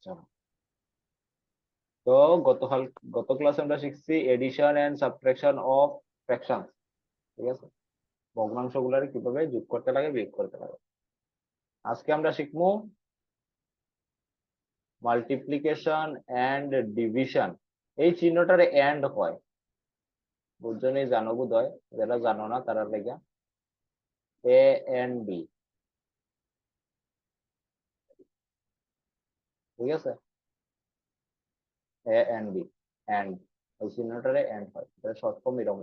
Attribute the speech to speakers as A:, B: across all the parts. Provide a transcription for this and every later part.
A: চলো, তো গত ক্লাসে আমরা শিখছি addition and subtraction of fraction. ঠিক আছে, ভগ্নাংশ গুলার কিভাবে যোগ করতে লাগে বিয়োগ করতে লাগে। আজকে আমরা শিখবো মাল্টিপ্লিকেশন এন্ড ডিভিশন। এই চিহ্নটারে এন্ড হয়, বুঝজনই জানো বোধ হয়, যারা জানো না তারা লেগে এ এন বি। ঠিক আছে, এ এন বি, এন্ড, এই চিহ্নটারে এন্ড হয়, এটা শর্ট ফর্ম এরকম।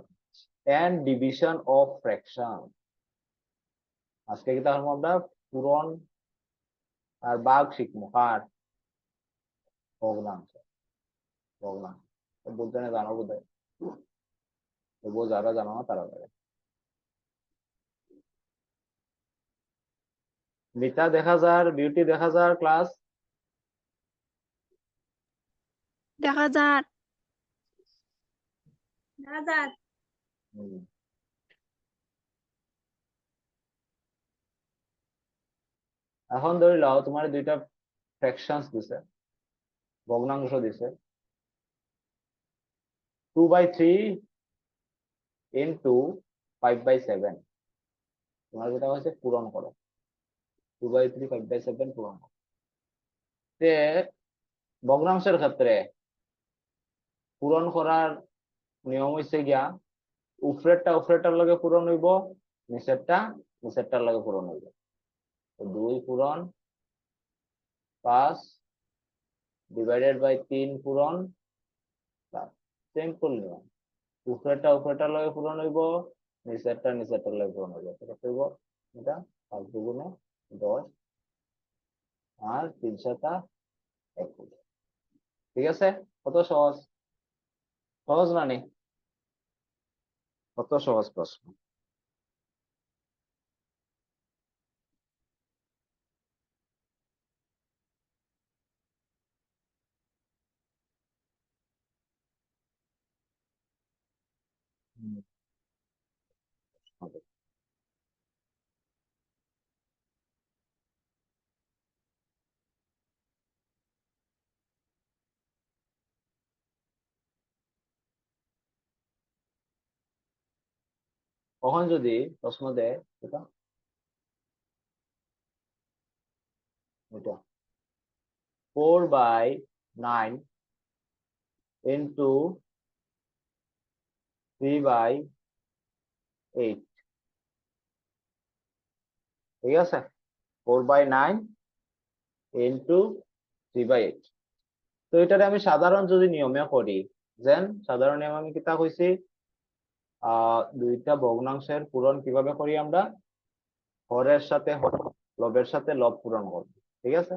A: And division of fraction. আজকে কি তাহলে আমরা পূরণ আর ভাগ শিখবো, কার? ভগ্নাংশ। ভগ্নাংশ বলতে না জানো বোধ হয়, তবুও যারা জানো না তারা জানে। মিতা দেখা যার, বিউটি দেখা যার ক্লাস।
B: দেখা যাক।
A: এখন ধরে লাও তোমার দুইটা ফ্র্যাকশনস দিছে, ভগ্নাংশ দিছে, 2/3 ইন্টু 5/7। তোমার যেটা হচ্ছে পূরণ করো, 2/3 5/7 পূরণ করো। তে ভগ্নাংশের ক্ষেত্রে পূরণ করার নিয়ম হচ্ছে গিয়া উপরেরটার লগে পূরণ হইব, নিচেরটার লগে পূরণ হইব। 2 পূরণ 5 ডিভাইডেড বাই 3 পূরণ 7। সিম্পল নিয়ম, উপরেরটার লগে পূরণ হইব, নিচেরটার লগে পূরণ হইব। এটা হইব এটা 5 দুগুণে 10 আর 3 7 21। ঠিক আছে, কত সহজ, সহজ না নি? কত সহজ প্রশ্ন। হবে। কখন যদি প্রশ্ন দেয় এটা, এটা 4/9 ইন্টু 3/8। ঠিক আছে, 4/9 ইন্টু 3/8। তো এটারে আমি সাধারণ যদি নিয়মে করি, দেন সাধারণ নিয়ম আমি কিতা কইছি, দুইটা ভগ্নাংশের পূরণ কিভাবে করি আমরা, হরের সাথে হর, লবের সাথে লব পূরণ করব। ঠিক আছে,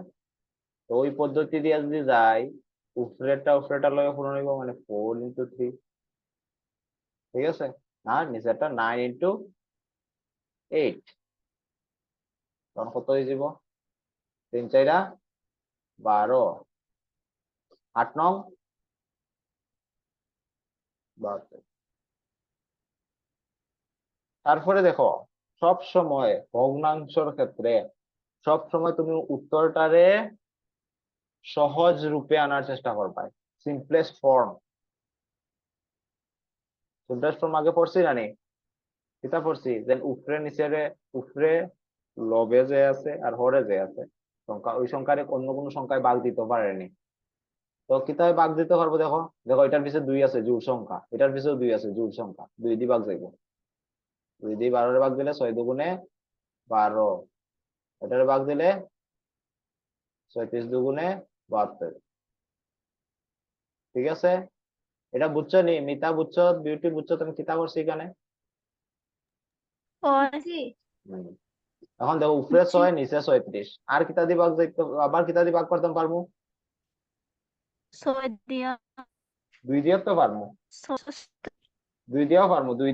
A: তো ওই পদ্ধতি দিয়ে যদি যাই, উপরেরটা লবে পূরণ হইব, মানে 4 × 3। ঠিক আছে, আর নিচেরটা 9 × 8। তখন কত হয়ে যাব, 3 4 12, 8 9 72। তারপরে দেখো, সব সময় ভগ্নাংশের ক্ষেত্রে সব সময় তুমি উত্তরটারে সহজ রূপে আনার চেষ্টা করবা, সিম্পলেস্ট ফর্ম। সিম্পলেস্ট ফর্ম আগে পড়ছি জানি, কিতা পড়ছি, দেন উপরে নিচেরে, উপরে লবে যে আছে আর হরে যে আছে সংখ্যা, ওই সংখ্যারে অন্য কোনো সংখ্যায় ভাগ দিতে পারেনি। তো কিতাবে ভাগ দিতে পারবো, দেখো দেখো এটার পিছনে 2 আছে জোড় সংখ্যা, এটার পিছনে 2 আছে জোড় সংখ্যা, 2 দিয়ে ভাগ যাইব। 2 দিয়ে 12 ভাগ দিলে 6 দুগুণে 12, এটারে ভাগ দিলে 36 দুগুণে 72। ঠিক আছে, এটা বুঝছো নি? মিতা বুঝছো, বিউটি বুঝছো, তুমি কিতা করছি এখানে? এখন দেখো উপরে 6 নিচে 36, আর কিতা দিয়ে ভাগ যাইতে, আবার কিতা দিয়ে ভাগ করতে পারবো?
B: 6 দিয়া
A: 2 দিয়ে তো পারবো, 2 দিয়েও পারবো, 2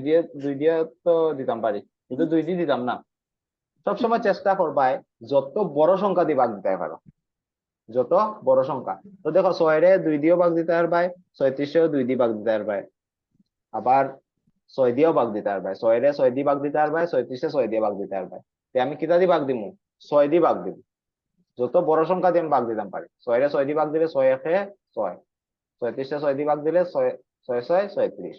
A: দিয়ে তো দিতাম পারি, কিন্তু 2 দিয়ে দিতাম না। সবসময় চেষ্টা করবাই যত বড় সংখ্যা দিয়ে ভাগ দিতে পারো, যত বড় সংখ্যা। তো দেখো 6 রে 2 দিয়েও ভাগ দিতে পারবাই, 36-এও 2 দিয়ে ভাগ দিতে পারবাই, আবার 6 দিয়েও ভাগ দিতে পারবাই, 6 রে 6 দিয়ে ভাগ দিতে পারবাই, 36-এ 6 দিয়ে ভাগ দিতে পারবাই। আমি কিতা দিয়ে ভাগ দিমু? 6 দিয়ে ভাগ দিব। যত বড় সংখ্যা দিয়ে আমি ভাগ দিতাম পারি। 6 রে 6 দিয়ে ভাগ দিলে 6 একে 6, 36 রে 6 দিয়ে ভাগ দিলে 6 6 6 36।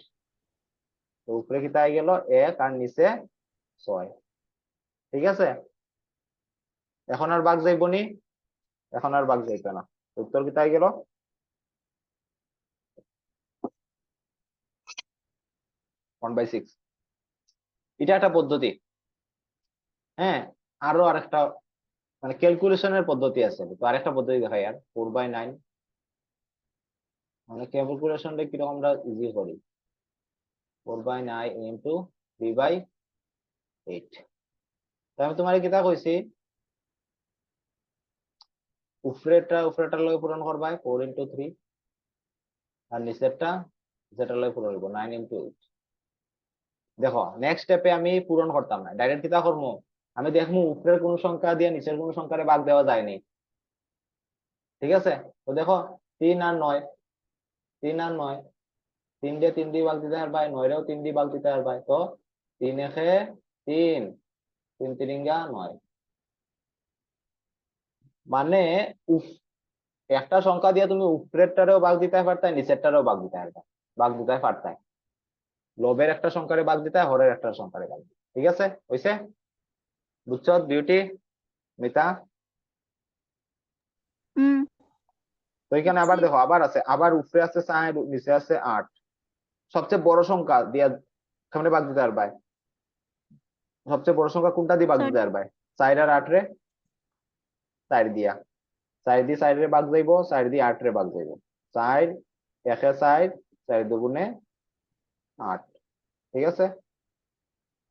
A: তো উপরে কি তাই গেল 1 আর নিচে 6। ঠিক আছে, এখন আর ভাগ যাইব নি? এখন আর ভাগ যাইতো না। উত্তর কি তাই গেল 1/6। এটা একটা পদ্ধতি। হ্যাঁ, আরো আরেকটা মানে ক্যালকুলেশনের পদ্ধতি আছে, তো আরেকটা পদ্ধতি দেখাই আর 4/9। মানে ক্যালকুলেশনটা কিরকম আমরা ইজি করি, 4/9 ইন্টু 3/8। তো আমি তোমার কিতা কইছি, উপরেটার লগে পূরণ করবা 4 ইন্টু 3, আর নিচেরটা যেটা লগে পূরণ হইব 9 ইন্টু 8। দেখো নেক্সট স্টেপে আমি পূরণ করতাম না, ডাইরেক্ট কিতা করবো, আমি দেখবো উপরের কোন সংখ্যা দিয়ে নিচের কোন সংখ্যারে ভাগ দেওয়া যায়নি। ঠিক আছে, তো দেখো 3 আর 9, 3 আর 9, 3 দিয়ে 3 দিয়ে ভাগ দিতে পারবাই, 9 রেও 3 দিয়ে ভাগ দিতে পারবাই। তো 3 একে 3, 3 তিরিঙ্গা 9। মানে একটা সংখ্যা দিয়ে তুমি উপরেরটারেও ভাগ দিতে পারতাই, নিচেরটারেও ভাগ দিতে পারতা, ভাগ দিতে পারতাই। লবের একটা সংখ্যারে ভাগ দিতে, হরের একটা সংখ্যারে ভাগ দিতে। ঠিক আছে, হইছে? বুঝছো বিউটি, মিতা?
B: হুম।
A: তো এখানে আবার দেখো, আবার আছে, আবার উপরে আছে 4, নিচে আছে 8। সবচেয়ে বড় সংখ্যা দিয়া সামনে ভাগ দিতে পারবাই। সবচেয়ে বড় সংখ্যা কোনটা দিয়ে ভাগ দিতে পারবাই? 4 আর 8 রে 4 দিয়া, 4 দিয়ে 4 রে ভাগ যাইব, 4 দিয়ে 8 রে ভাগ যাইব। 4 একে 4, 4 দুগুণে 8। ঠিক আছে,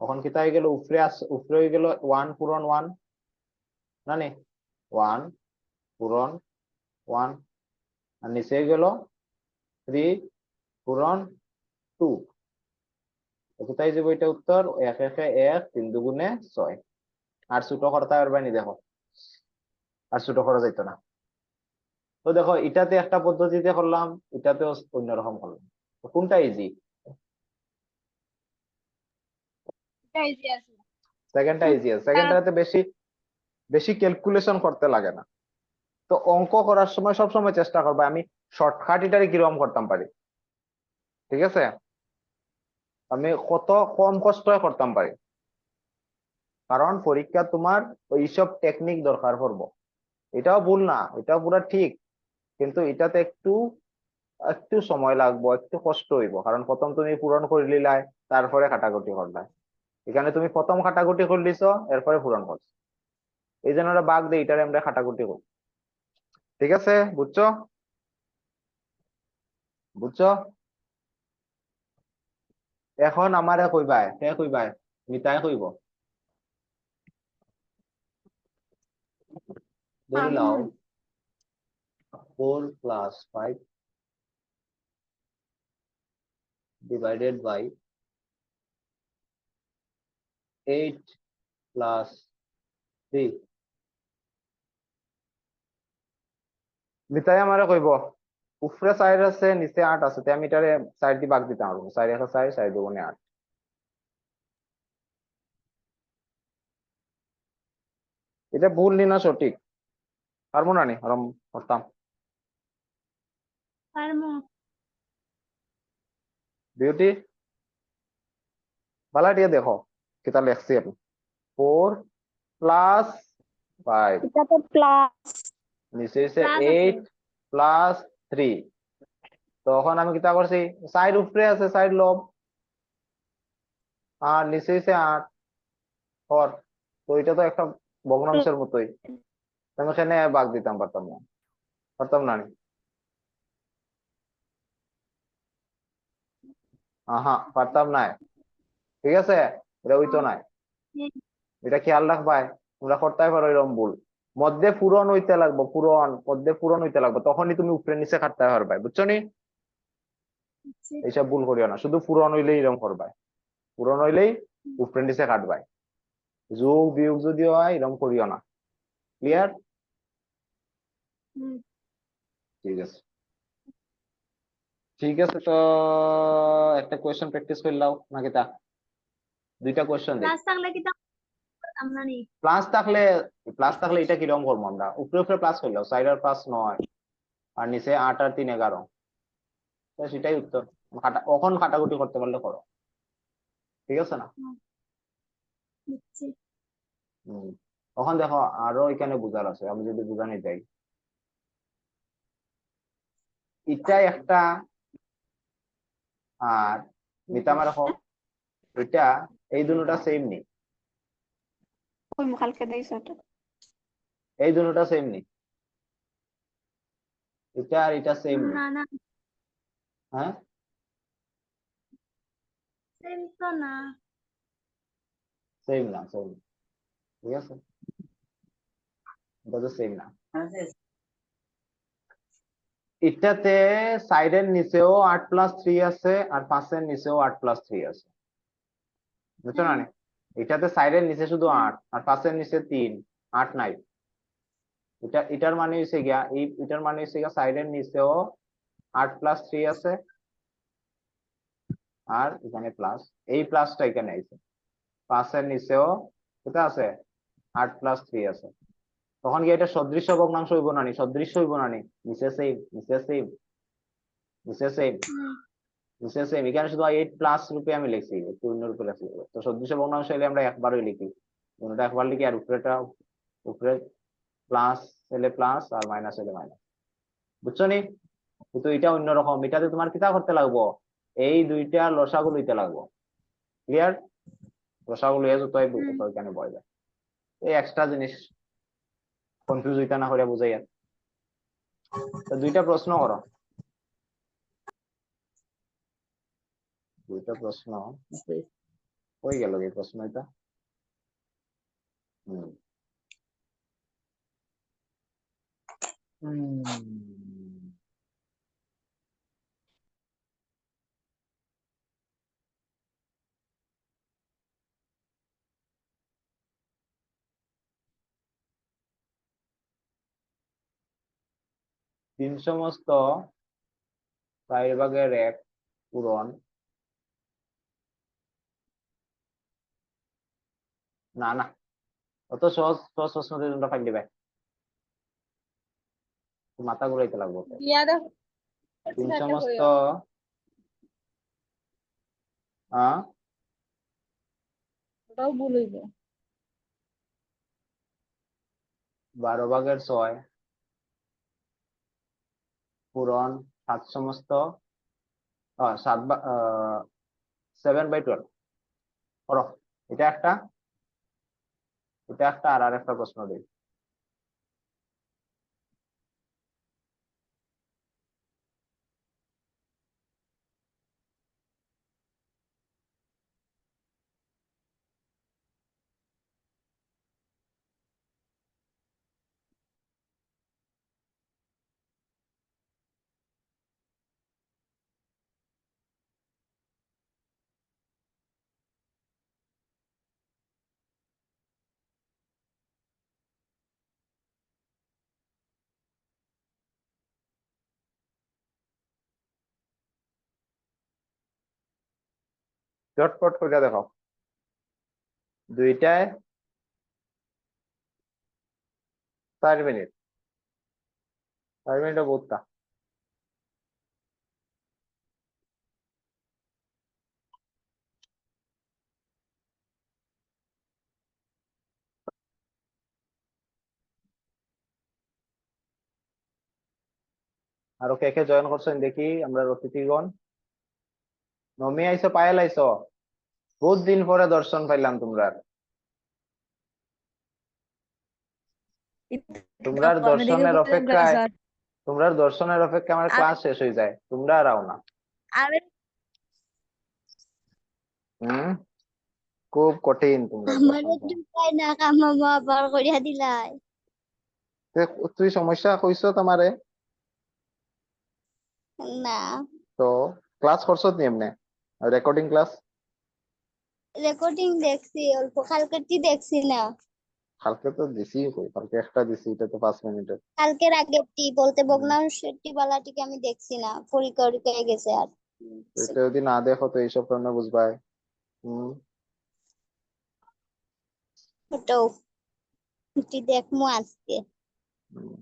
A: তখন কি তাই গেল, উপরে হয়ে গেল 1 পূরণ 1, না নি 1 পূরণ 1, আর নিচে গেল 3 পূরণ 2। কোথায় যাবো, এটা উত্তর 1 একে 1, 3 দুগুণে 6। আর ছোট করতে পারবে নি, দেখো আর ছোট করা যাইতো না। তো দেখো এটাতে একটা পদ্ধতিতে করলাম, এটাতেও অন্যরকম করলাম, তো কোনটা ইজি? সেকেন্ডটা ইজি আছে, সেকেন্ডটাতে বেশি বেশি ক্যালকুলেশন করতে লাগে না। তো অঙ্ক করার সময় সবসময় চেষ্টা করবে আমি শর্টকাট এটারে কিরকম করতাম পারি। ঠিক আছে, আমি কত কম কষ্ট করতাম পারি, কারণ পরীক্ষা তোমার ওইসব টেকনিক দরকার পড়বো। এটাও ভুল না, এটাও পুরো ঠিক, কিন্তু এটাতে একটু একটু সময় লাগবো, একটু কষ্ট হইব, কারণ প্রথম তুমি পূরণ করে লিলাই, তারপরে কাটাকুটি করলাই। এখানে তুমি প্রথম কাটাকুটি করলিছ, এরপরে পূরণ করছো। এই জন্য ওরা বাগ দেয়, এটারে আমরা কাটাকুটি করি। ঠিক আছে, বুঝছো? বুঝছো? এখন আমারে কইবাই, কে কইবাই? মিতাই কইব। ধরে লাও 4 + 5 ডিভাইডেড বাই 8 + 3। মিতাই আমারে কইব উপরে 4 আছে নিচে 8 আছে, তাই আমি এটারে 4 দিয়ে ভাগ দিতে পারবো। 4 একে 4, 4 দুগুণে 8। এটা ভুল নি না সঠিক? পারবো না নি আরাম করতাম?
B: পারমু।
A: বিউটি বালা দিয়ে দেখো কিতা লেখছি আমি, 4 + 5,
B: এটা তো প্লাস
A: নিচে হচ্ছে
B: প্লাস আছে।
A: 8 + 3। তখন আমি কিতা করছি, 4 উপরে আছে 4 লব, আর নিচে হচ্ছে 8 হর। তো এটা তো একটা ভগ্নাংশের মতোই, আমি এখানে ভাগ দিতাম পারতাম না, পারতাম না নি? আহা পারতাম না। ঠিক আছে, এটা হইতো না,
B: হুম,
A: এটা খেয়াল রাখবাই। তোমরা করতে পারো এরকম ভুল, মধ্যে পূরণ হইতে লাগবো, পূরণ মধ্যে পূরণ হইতে লাগবে, তখনই তুমি উপরে নিচে কাটতে পারবে, বুঝছো নি?
B: আচ্ছা।
A: এইসব ভুল করিও না, শুধু পূরণ হইলেই এরকম করবাই, পূরণ হইলেই উপরে নিচে কাটবাই, যোগ বিয়োগ যদি হয় এরকম করিও না। ক্লিয়ার?
B: হুম।
A: ঠিক আছে, ঠিক আছে। তো একটা কোয়েশ্চেন প্র্যাকটিস করলাও নাকি, তা দুইটা কোয়েশ্চেন দেই।
B: ক্লাস থাকলে কি আমরা নেই
A: প্লাস থাকলে এটা কিরকম করবো আমরা? উপরে উপরে প্লাস করলেও 4 আর 5 9 আর নিচে 8 আর 3 11, তো সেটাই উত্তর। কখন কাটাকুটি করতে পারলে করো, ঠিক আছে না?
B: বুঝছি।
A: হম তখন দেখো আরো এখানে বুঝার আছে, আমি যদি বুঝানি যাই, এটা একটা, আর মিতামা রাখো এটা, এই দুটোটা সেম নেই,
B: ওই কালকে দিয়েছো তো।
A: এই দুটোটা সেম নেই, এটা আর এটা সেম নেই।
B: না না,
A: হ্যাঁ
B: সেম তো না।
A: সেম না, সেম, ঠিক আছে, এটা তো সেম না। এটাতে সাইডের নিচেও 8+3 আছে আর পাশের নিচেও 8+3 আছে, বুঝছো না? এটাতে সাইডের নিচে শুধু 8 আর পাশের নিচে 3, 8 নাই। এটার মানে হচ্ছে গিয়া এটার মানে হচ্ছে গিয়া সাইডের নিচেও 8+3 আছে আর এখানে প্লাস, এই প্লাসটা এখানে আছে, পাশের নিচেও এটা আছে 8+3 আছে। তখন কি এটা সদৃশ্য ভগ্নাংশ হইব না? সদৃশ্য হইব না? নিচে সেম, নিচে সেম, নিচে সেম, নিচে সেম, এখানে শুধু 8+ রূপে আমি লিখছি, একটু অন্য রূপে লিখছি। তো সদৃশ্য ভগ্নাংশ হলে আমরা একবারই লিখি, কোনটা একবার লিখি, আর উপরেটা উপরে প্লাস হলে প্লাস আর মাইনাস হলে মাইনাস, বুঝছো নি? কিন্তু এটা অন্যরকম, এটাতে তোমার কিতা করতে লাগবো, এই দুইটা লসাগু লইতে লাগবো, ক্লিয়ার? লসাগু লইয়া যত এখানে বয় যায়, এই এক্সট্রা জিনিস কনফিউজ হইতা না করে বুঝাই। আর তো দুইটা প্রশ্ন করো, দুইটা প্রশ্ন হয়ে গেল এই প্রশ্ন এটা। হম তিন সমস্ত 4/1 পূরণ, না না, অত সহজ সহজ প্রশ্ন দিয়ে তোমরা ফাইল দিবে, মাথা ঘুরাইতে লাগবো।
B: দিয়া দাও।
A: তিন
B: সাথে
A: সমস্ত
B: হইও।
A: আহ
B: ওটাও ভুল হইব।
A: 12/6 পূরণ 7 সমস্ত 7/12 করো, এটা একটা, এটা একটা, আর একটা প্রশ্ন দিই। চটপট করে দেখো, দুইটায় 4 মিনিট, 4 মিনিটও বহুতটা। আরো কে কে জয়েন করছেন দেখি আমরা অতিথিগণ। নমি আইছো, পায়েল আইছো, বহুত দিন পরে দর্শন পাইলাম তোমরা, তোমরার দর্শনের অপেক্ষায়, তোমরার দর্শনের অপেক্ষায় আমার ক্লাস শেষ হয়ে যায়, তোমরা আর আও না।
B: আমি
A: হম খুব কঠিন তোমরা
B: আমার
A: দর্শন পাওয়া।
B: ঢুকাই না কামামা বার করিয়া দিলাই।
A: তুই সমস্যা কইছো তোমারে,
B: না,
A: তো ক্লাস করছো নি এমনি, রেকর্ডিং ক্লাস?
B: রেকর্ডিং দেখছি অল্প, কালকেরটি দেখছি না।
A: কালকে তো দিছি, কই কালকে একটা দিছি, এটা তো 5 মিনিটের।
B: কালকের আগেরটি বলতে ভগ্নাংশটি বালাটিকে আমি দেখছি না, পরীক্ষা গেছে আর।
A: তো এটা যদি না দেখো তো এইসব কারণে বুঝবাই। হম
B: ওটাও তুই দেখমু আজকে।
A: হুম।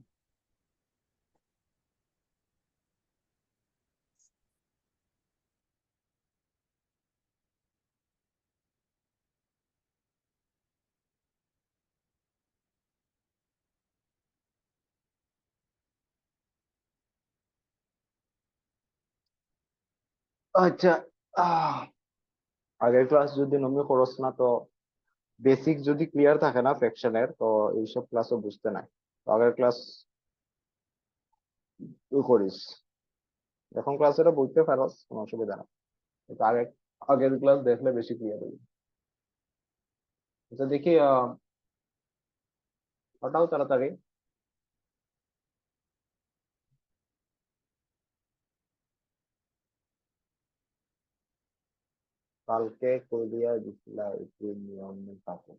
A: আচ্ছা, আহ আগের ক্লাস যদি নমি খরচ না তো বেসিক যদি ক্লিয়ার থাকে না ফ্র্যাকশনের তো এইসব ক্লাসও বুঝতে নাই। তো আগের ক্লাস তুই করিস, এখন ক্লাসেরও বুঝতে পারস, কোনো অসুবিধা না। কিন্তু আগের ক্লাস দেখলে বেশি ক্লিয়ার হবে। আচ্ছা দেখি, ওটাও তাড়াতাড়ি। কালকে করে দিয়া দিছিল একটু নিয়ম পাবো।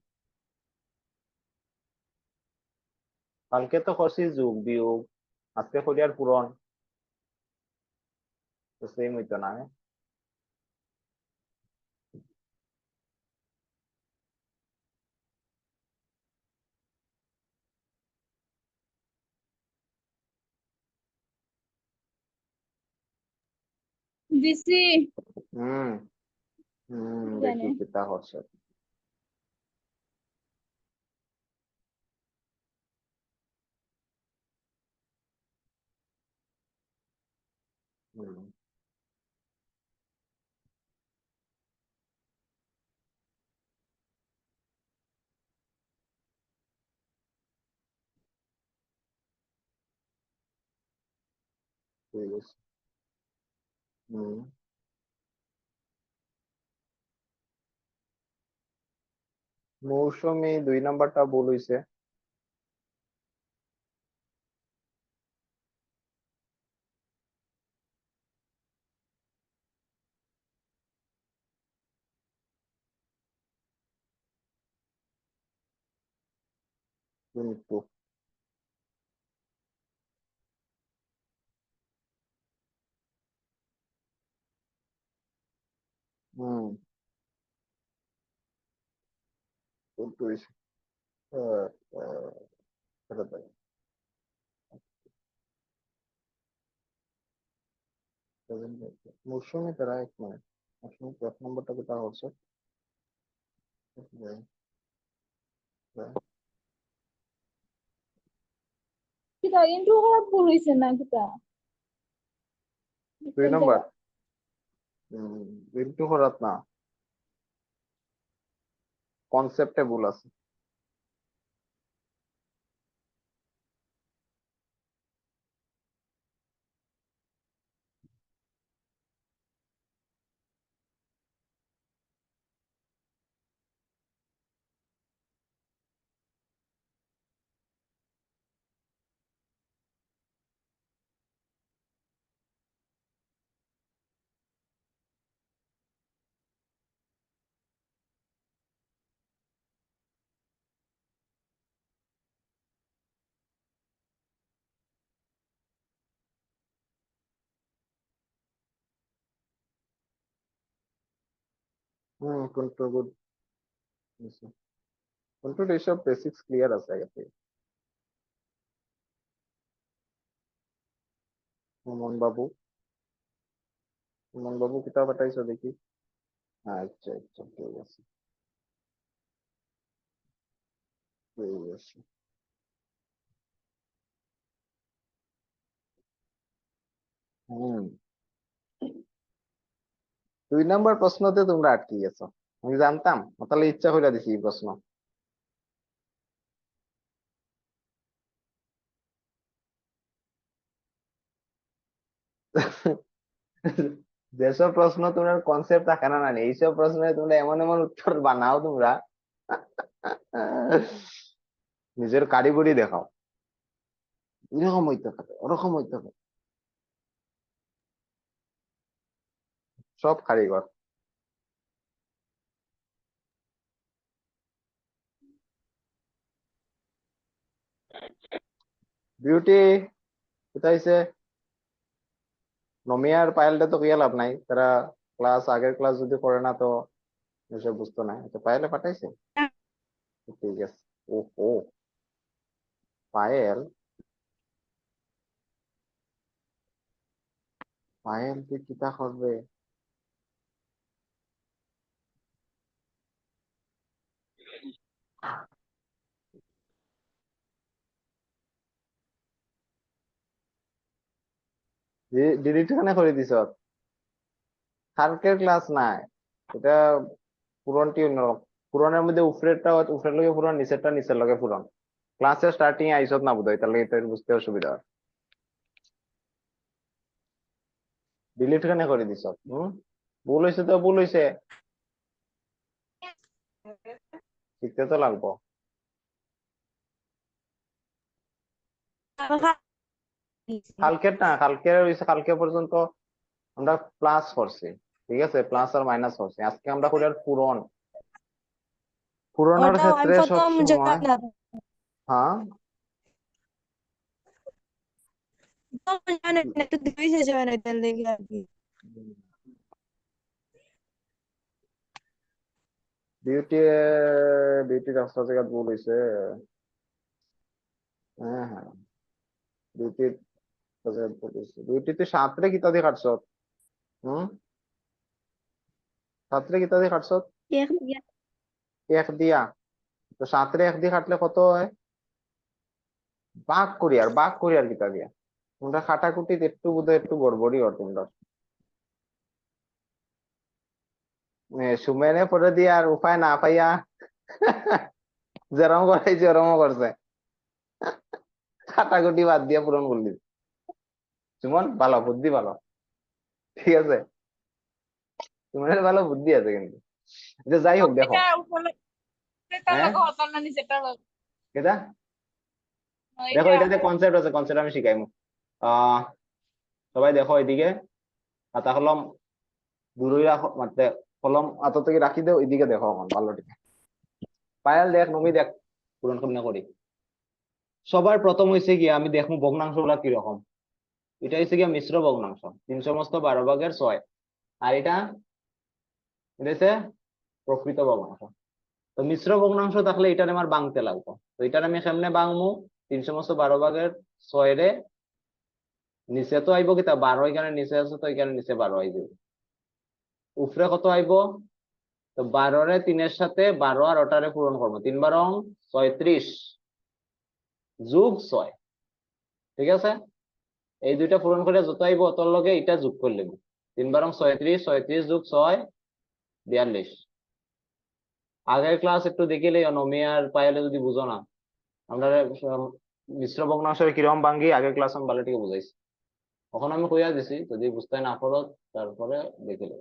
A: কালকে তো করছি যোগ বিয়োগ, আজকে করি আর পূরণ, তো সেম হইতো না।
C: দিছি।
A: হুম। হুম,
C: জানে
A: দেখি কিতা হচ্ছে। হুম, ঠিক আছে। হুম। মৌসুমী 2 নাম্বারটা ভুল হইছে। কিন্তু হুম, কিন্তু হইছে। আহ, আহ, এটা দেখ। মৌসুমী তারা 1 মিনিট, মৌসুমী 1 নাম্বারটা কোথা হচ্ছে?
C: কিতা কিন্তু খারাপ ভুল হইছে না কিতা
A: 2 নাম্বার হম, কিন্তু করাত না, কনসেপ্টে ভুল আছে। হম, কন্ট্রোল গুড। কন্ট্রোল এইসব বেসিক্স ক্লিয়ার আছে আগে থেকে। সুমন বাবু, সুমন বাবু কিতাব পাঠাইছো দেখি। আচ্ছা আচ্ছা, ঠিক আছে, ঠিক আছে। হম, 2 নাম্বার প্রশ্নতে তোমরা আটকে গেছো, আমি জানতাম, তাহলে ইচ্ছা করে দিছি এই প্রশ্ন। যেসব প্রশ্ন তোমরা কনসেপ্ট থাকে না, না এইসব প্রশ্নে তোমরা এমন এমন উত্তর বানাও তোমরা, নিজের কারিগরি দেখাও, এরকম হইতে পারে ওরকম হইতে পারে, সব কারিগর। বিউটি কোথায় হইছে? নমিয়ার পায়েলটা তো গিয়ে লাভ নাই, তারা ক্লাস আগের ক্লাস যদি করে না তো এসব বুঝতো না। আচ্ছা পায়েলে পাঠাইছে। ঠিক আছে। ওহো, পায়েল পায়েল তুই কিতা করবে? ডিলিট কেন করে দিছ? কালকের ক্লাস নাই, এটা পূরণটি অন্যরকম। পূরণের মধ্যে উপরেরটা উপরের লগে পূরণ, নিচেরটা নিচের লগে পূরণ। ক্লাসের স্টার্টিং আইসত না বোধহয়, তাহলে এটা বুঝতে অসুবিধা হয়। ডিলিট কেন করে দিছ? ভুল হয়েছে তো ভুল হয়েছে, শিখতে তো লাগবো। কালকের না, কালকে হয়েছে, কালকে পর্যন্ত আমরা প্লাস করছি, ঠিক আছে, প্লাস আর মাইনাস করছি। আজকে আমরা করি আর পূরণ। পূরণের
D: ওটাও আমি
A: ক্ষেত্রে
D: প্রথম
A: সবসময়,
D: জানলাম।
A: হ্যাঁ,
D: প্রথম জানেন না, একটু দেরি হয়ে যাবে না এটার লেগে আর কি।
A: বিউটি বিউটি রাস্তা জায়গা ভুল হয়েছে। হ্যাঁ হ্যাঁ, বিউটি ভুল হয়েছে। বিউটিতে সাতরে কিতা দিয়ে কাটছ? হম, সাতরে কিতা দিয়ে কাটছ? এক দিয়া। তো সাতরে এক দিয়ে কাটলে কত হয়? ভাগ করি আর কিতা দিয়া। তোমরা খাটাকুটিতে একটু বোধহয় একটু গড়বড়ি হর তোমরা। সুমেনে পরে দিয়ে আর উপায় না পাইয়া যেরম করাইছে ওরম করছে, কাটাকুটি বাদ দিয়ে পূরণ করলি। সুমন ভালো, বুদ্ধি ভালো, ঠিক আছে, সুমনের ভালো বুদ্ধি আছে কিন্তু। যে যাই হোক, দেখো,
C: এটা উপরে উপরেটার
A: হ্যাঁ,
C: লগে হতো না নিচেরটার লগে।
A: এটা দেখো,
C: এটা
A: এটাতে কনসেপ্ট আছে, কনসেপ্ট আমি শিখাইমু। আহ সবাই দেখো এদিকে, খাতা কলম দূরই রাখো, মানে কলম হাত থেকে রাখি দেও, এদিকে দেখো এখন ভালো ঠিক। পায়াল দেখ, নমি দেখ, পূরণ কেমনে করি। সবার প্রথম হয়েছে গিয়ে আমি দেখবো ভগ্নাংশ গুলা কিরকম। এটা হচ্ছে গিয়ে মিশ্র ভগ্নাংশ, 3/12 আর এটা এটা হচ্ছে প্রকৃত ভগ্নাংশ। তো মিশ্র ভগ্নাংশ থাকলে এটার আমার বাংতে লাগবো। তো এটার আমি সামনে বাংমু 3/12 রে, নিচে তো আইব কিতা 12, এখানে নিচে আছে তো এখানে নিচে 12 আইব। উপরে কত আইব? তো 12 রে 3-এর সাথে 12 আর 8 পূরণ করবো, 3 × 36 যোগ 6, ঠিক আছে। এই দুইটা পূরণ করে যত আইব অতর লগে এটা যোগ করলে 3 × 36, 36 যোগ 6 42। আগের ক্লাস একটু দেখিলে অনমি আর পাইলে যদি বুঝো না, আমরা মিশ্র ভগ্নাংশের কিরকম ভাঙ্গি আগের ক্লাস আমি ভালো থেকে বুঝাইছি। এখন আমি কইয়া দিছি, যদি বুঝতে না পারো তারপরে দেখিলে।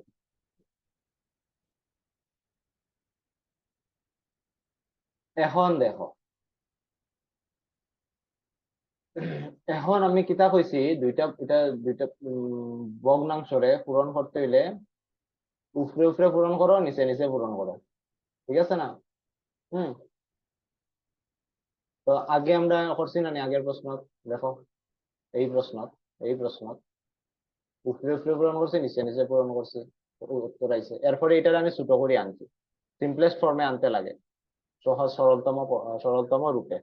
A: এখন দেখো, এখন আমি কিতা কইছি, দুইটা ভগ্নাংশরে পূরণ করতে হইলে উপরে উপরে পূরণ করো, নিচে নিচে পূরণ করো, ঠিক আছে না? হুম। তো আগে আমরা করছি না আগের প্রশ্ন, দেখো, এই প্রশ্ন, এই প্রশ্ন উপরে উপরে পূরণ করছি, নিচে নিচে পূরণ করছি, উত্তর আইছে। এরপরে এটা আমি ছোট করে আনছি, সিম্পলেস্ট ফর্মে আনতে লাগে, সহজ সরলতম রূপে।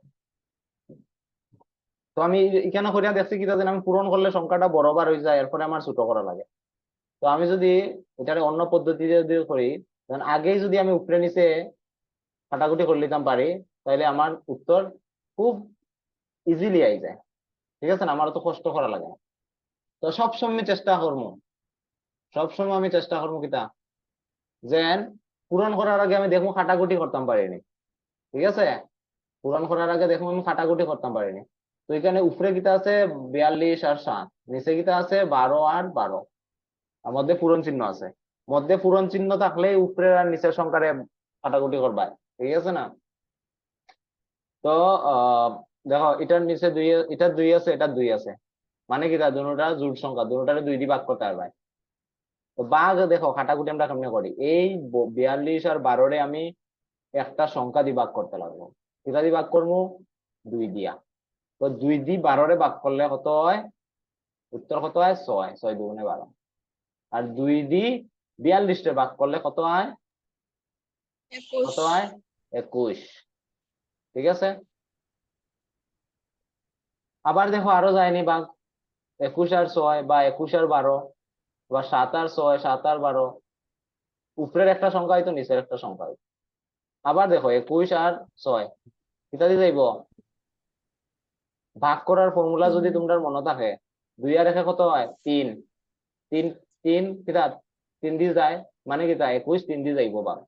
A: তো আমি এখানে করিয়া দেখছি কি, আমি পূরণ করলে সংখ্যাটা বড়বার হয়ে যায়, এরপরে আমার ছোট করা লাগে। তো আমি যদি এটার অন্য পদ্ধতিতে যদি করি, আগেই যদি আমি উপরে নিচে কাটাকুটি করে নিতাম পারি, তাহলে আমার উত্তর খুব ইজিলি আই যায়, ঠিক আছে না, আমার তো কষ্ট করা লাগে না। তো সবসময় চেষ্টা করবো, সবসময় আমি চেষ্টা করবো কিতা, যেন পূরণ করার আগে আমি দেখবো কাটাকুটি করতাম পারিনি, ঠিক আছে, পূরণ করার আগে দেখবো আমি কাটাকুটি করতাম পারিনি। তো এখানে উপরে কিতা আছে 42 আর 7, নিচে কিতা আছে 12 আর 12, আর মধ্যে পূরণ চিহ্ন আছে। মধ্যে পূরণ চিহ্ন থাকলে উপরের আর নিচের সংখ্যারে কাটাকুটি করবা, ঠিক আছে না? তো আহ দেখো, এটার নিচে 2, এটার 2 আছে, এটার 2 আছে, মানে কি দুটোটা জোড় সংখ্যা, দুটোটারে 2 দিয়ে ভাগ করতে পারবে। তো ভাগ দেখো কাটাকুটি আমরা কেমনে করি, এই 42 আর 12 রে আমি একটা সংখ্যা দিয়ে ভাগ করতে লাগবো। কিটা দিয়ে ভাগ করবো? 2 দিয়া। তো 2 দিয়ে 12 রে ভাগ করলে কত হয়? উত্তর কত হয়? 6, 6 2 12। আর 2 দিয়ে 42 রে ভাগ করলে কত হয়?
C: 21।
A: কত হয়? 21। ঠিক আছে, আবার দেখো আরো যায়নি ভাগ, 21 আর 6 বা 21 আর 12 বা 7 আর 6 7 আর 12, উপরের একটা সংখ্যা হয়তো নিচের একটা সংখ্যা হইতো। আবার দেখো 21 আর 6 ইত্যাদি যাইব, ভাগ করার ফর্মুলা যদি তোমরা মনে থাকে, 2 আর 1 কত হয় 3, 3 3 কিতা 3 দিয়ে যায়, মানে কিতা 21 3 দিয়ে যাইব ভাগ,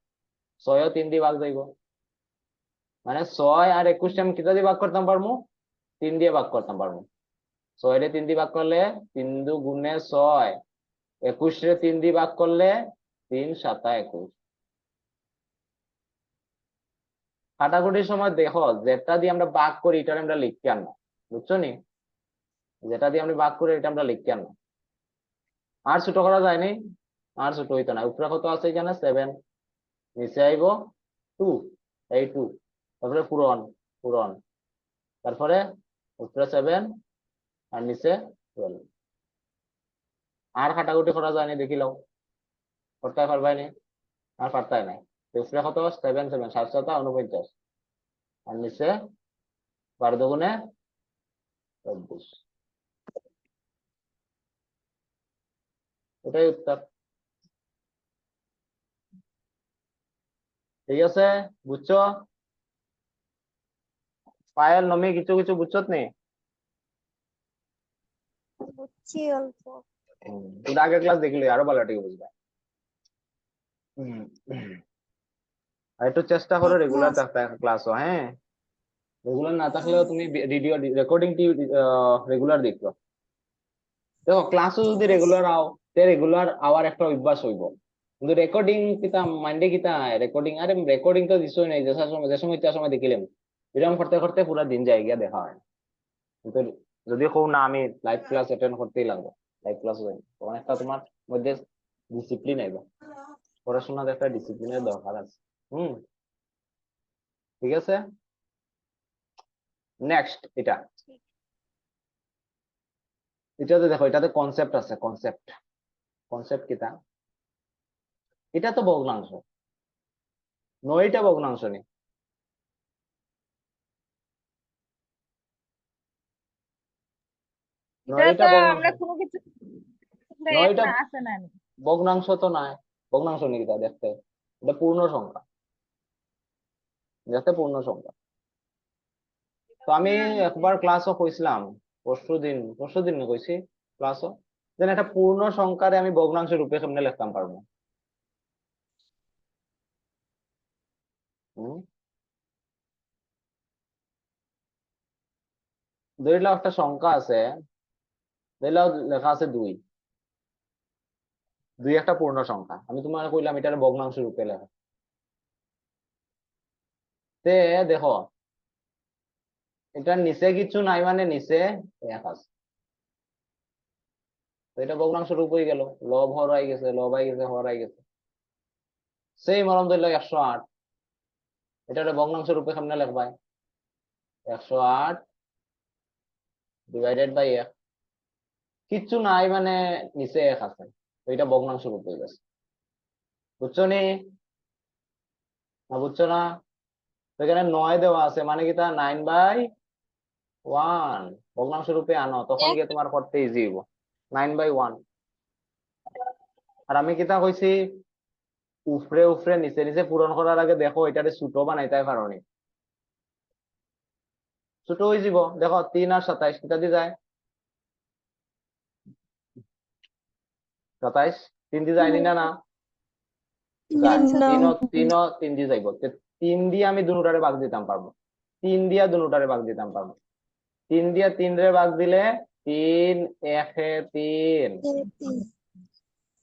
A: 6 ও 3 দিয়ে ভাগ যাইব, মানে 6 আর 21 আমি কিতা দিয়ে ভাগ করতাম পারবো, 3 দিয়ে ভাগ করতাম পারবো। 6 রে 3 দিয়ে ভাগ করলে 3 দু গুণে 6, 21 রে 3 দিয়ে ভাগ করলে 3 7 21। কাটাকুটির সময় দেখো যেটা দিয়ে আমরা ভাগ করি এটা আমরা লিখতে আনবো, বুঝছো নি, যেটা দিয়ে আমরা ভাগ করি এটা আমরা লিখতে আনবো। আর ছোট করা যায়নি, আর ছোট হইতো না, উপরে কত আছে এখানে 7, নিচে আইব 2, এই 2, তারপরে পূরণ পূরণ, তারপরে উপরে 7 আর নিচে 12। আর কাটাকুটি করা যায়নি, দেখি লও করতে পারবাই নি, আর পারতাই নাই। উপরে কত 7 7 7 7 49, আর নিচে 12 দুগুণে 24, এটাই উত্তর। ঠিক আছে, বুঝছো পায়েল নমি কিছু কিছু বুঝছত নি?
B: বুঝছি অল্প।
A: তুই আগের ক্লাস দেখলি আরো ভালো ঠিক বুঝবা। আর একটু চেষ্টা করো রেগুলার থাকতে ক্লাসও, হ্যাঁ রেগুলার না থাকলেও তুমি ভিডিও রেকর্ডিং রেগুলার দেখো। দেখো ক্লাসও যদি রেগুলার আও, তে রেগুলার আওয়ার একটা অভ্যাস হইব, কিন্তু রেকর্ডিং কিতা মাইন্ডে কিতা রেকর্ডিং, আরে রেকর্ডিং তো দিছই নাই, যে সময় তার সময় দেখিলাম, এরকম করতে করতে পুরো দিন যায় গিয়া দেখা হয়। কিন্তু যদি কেউ না আমি লাইভ ক্লাস অ্যাটেন্ড করতেই লাগবে, লাইভ ক্লাস তখন একটা তোমার মধ্যে ডিসিপ্লিন আইব, পড়াশোনার একটা ডিসিপ্লিনের দরকার আছে। ঠিক আছে, নেক্সট এটা, এটাতে দেখো এটাতে কনসেপ্ট আছে, কনসেপ্ট, কনসেপ্ট কিটা, এটা তো ভগ্নাংশ, নয়টা ভগ্নাংশ নেই,
C: এটা
A: নয়টা
C: তো
A: ভগ্নাংশ,
C: আমরা কোনো কিছু
A: নয়টা
C: না আছে না নি।
A: ভগ্নাংশ তো নাই, ভগ্নাংশ নেই এটা দেখতে, এটা পূর্ণ সংখ্যা, দেখতে পূর্ণ সংখ্যা। তো আমি একবার ক্লাসও কইছিলাম, পরশুদিন কইছি ক্লাসও, যেন একটা পূর্ণ সংখ্যারে আমি ভগ্নাংশ রূপে কেমনে লিখতাম পারবো। ধরে নাও একটা সংখ্যা আছে, ধরে নাও লেখা আছে 2, 2 একটা পূর্ণ সংখ্যা, আমি তোমার কইলাম এটার ভগ্নাংশ রূপে লেখা, তে দেখো এটার নিচে কিছু নাই, মানে নিচে 1 আছে, তো এটা ভগ্নাংশ রূপ হয়ে গেল, লব হরাই গেছে, লব আই গেছে, হরাই গেছে। সেই মরম ধরল 108, এটা ভগ্নাংশ রূপে কেমনে লিখবাই, 108 ডিভাইডেড বাই 1, কিচ্ছু নাই মানে নিচে 1 আছে, তো এটা ভগ্নাংশ রূপ হয়ে গেছে, বুঝছো নি, না বুঝছো না? তো এখানে 9 দেওয়া আছে, মানে কি তা 9/1 ভগ্নাংশ রূপে আনো, তখন গিয়ে তোমার করতে ইজি হইব, 9/1। আর আমি কিতা কইছি, উপরে উপরে নিচে নিচে পূরণ করার আগে দেখো এটারে ছোট বানাইতে পারোনি, ছোট হয়ে যাব, দেখো 3 আর 27 কিতা দিয়ে যায়, 27 3 দিয়ে যায়নি না, না যায়,
D: না
A: 3 দিয়ে যাইব, 3 দিয়ে আমি দুটারে ভাগ দিতাম পারবো, 3 দিয়া দুটারে ভাগ দিতাম পারবো, 3 দিয়া 3 রে ভাগ দিলে 3 1 3,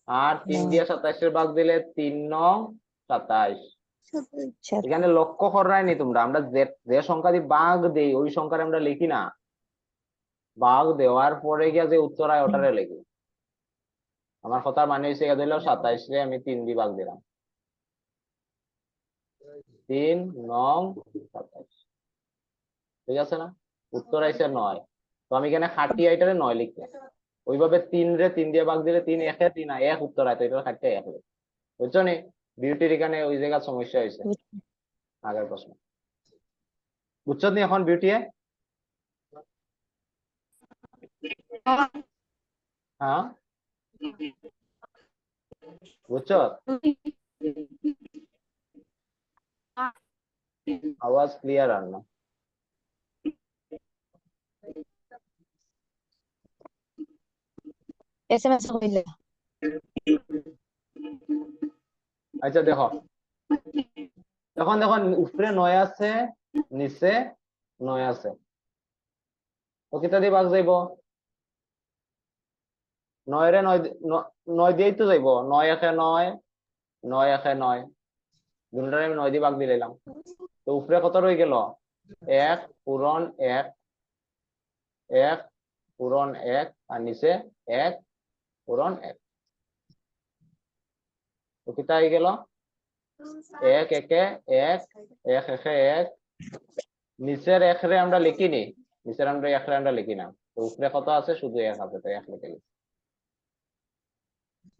A: আর 3 দিয়া 27 ভাগ দিলে 3 9 27। এখানে লক্ষ্য করাই নি তোমরা, আমরা যে যে সংখ্যা দিয়ে ভাগ দেই ওই সংখ্যার আমরা লিখি না, ভাগ দেওয়ার পরে গিয়া যে উত্তর হয় ওটারে লিখি। আমার কথা মানে হয়েছে গিয়ে দিল 27 রে আমি 3 দিয়ে ভাগ দিলাম, 3 9 27, ঠিক আছে না, উত্তর আইসে 9, তো আমি এখানে খাটি আইটারে 9 লিখলাম, ওইভাবে 3 রে 3 দিয়ে ভাগ দিলে 3 1 3 1 উত্তর হয়, তো এটা খাটি 1 লিখ, বুঝছো নি? বিউটির এখানে ওই জায়গার সমস্যা হয়েছে, আগের প্রশ্ন। বুঝছো নি এখন বিউটিয়ে? হ্যাঁ বুঝছো? আওয়াজ ক্লিয়ার আর না।
D: এসএমএস হইলে
A: আচ্ছা দেখো, এখন দেখো উপরে 9 আছে, নিচে 9 আছে, তো কিতা দিয়ে ভাগ যাইব? 9 রে 9 দিয়েই তো যাইব। 9 একে 9, 9 একে 9, দুটারে আমি 9 দিয়ে ভাগ দিয়ে দিলাম। তো উপরে কত রয়ে গেল? 1 পূরণ 1, 1 পূরণ 1, আর নিচে 1 পূরণ 1। তো কিতা হয়ে গেল? 1 একে 1, 1 একে 1, নিচের 1 রে আমরা লিখিনি, নিচের 1 রে আমরা লিখি না। তো উপরে কত আছে? শুধু 1 আছে, তো 1 লিখে দিচ্ছি।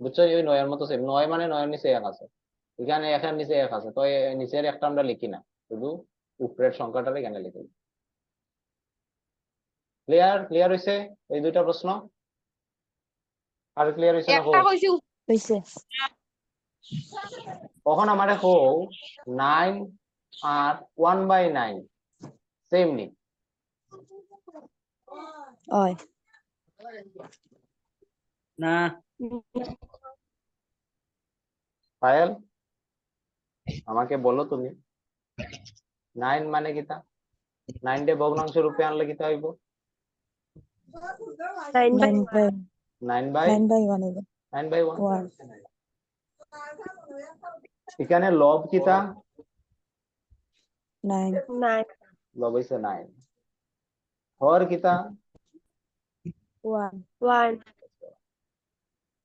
A: বুঝছো? ওই 9 এর মতো সেম, 9 মানে 9 এর নিচে 1 আছে, এখানে 1 এর নিচে 1 আছে, তো নিচের একটা আমরা লিখি না, শুধু উপরের সংখ্যাটা এখানে লিখে দিই। ক্লিয়ার? ক্লিয়ার হইছে এই দুইটা প্রশ্ন? আর ক্লিয়ার হইছে না?
C: একটা কইছি
D: হইছে।
A: তখন আমারে হো 9 আর 1/9 সেম নি?
D: ওই
A: না পায়েল, আমাকে বলো তুমি 9 মানে কিতা? 9 ডে ভগ্নাংশ রূপে আনলে কিতা হইব?
D: 9 বাই
A: 9 বাই
D: 1
A: 1। এখানে লব কিতা?
D: 9
A: লব হইছে 9। হর কিতা?
D: 1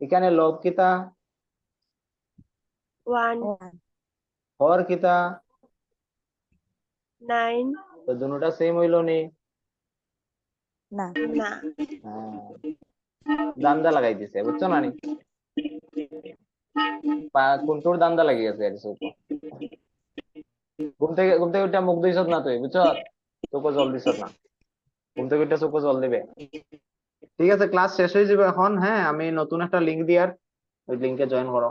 A: এখানে লব কিতা?
D: 1
A: হর কিতা?
D: 9
A: তো দুটোটা সেম হইলো নি?
D: না
A: দান্দা লাগাই দিছে, বুঝছো না নি? কোনটোর দান্দা লাগি গেছে এর উপর। ঘুম থেকে উঠে মুখ দিছত না তুই, বুঝছো? চোখও জল দিছত না, ঘুম থেকে উঠে চোখও জল দিবে। ঠিক আছে, ক্লাস শেষ হয়ে যাবে এখন। হ্যাঁ, আমি নতুন একটা লিঙ্ক দিয়ার, ওই লিঙ্কে জয়েন করো।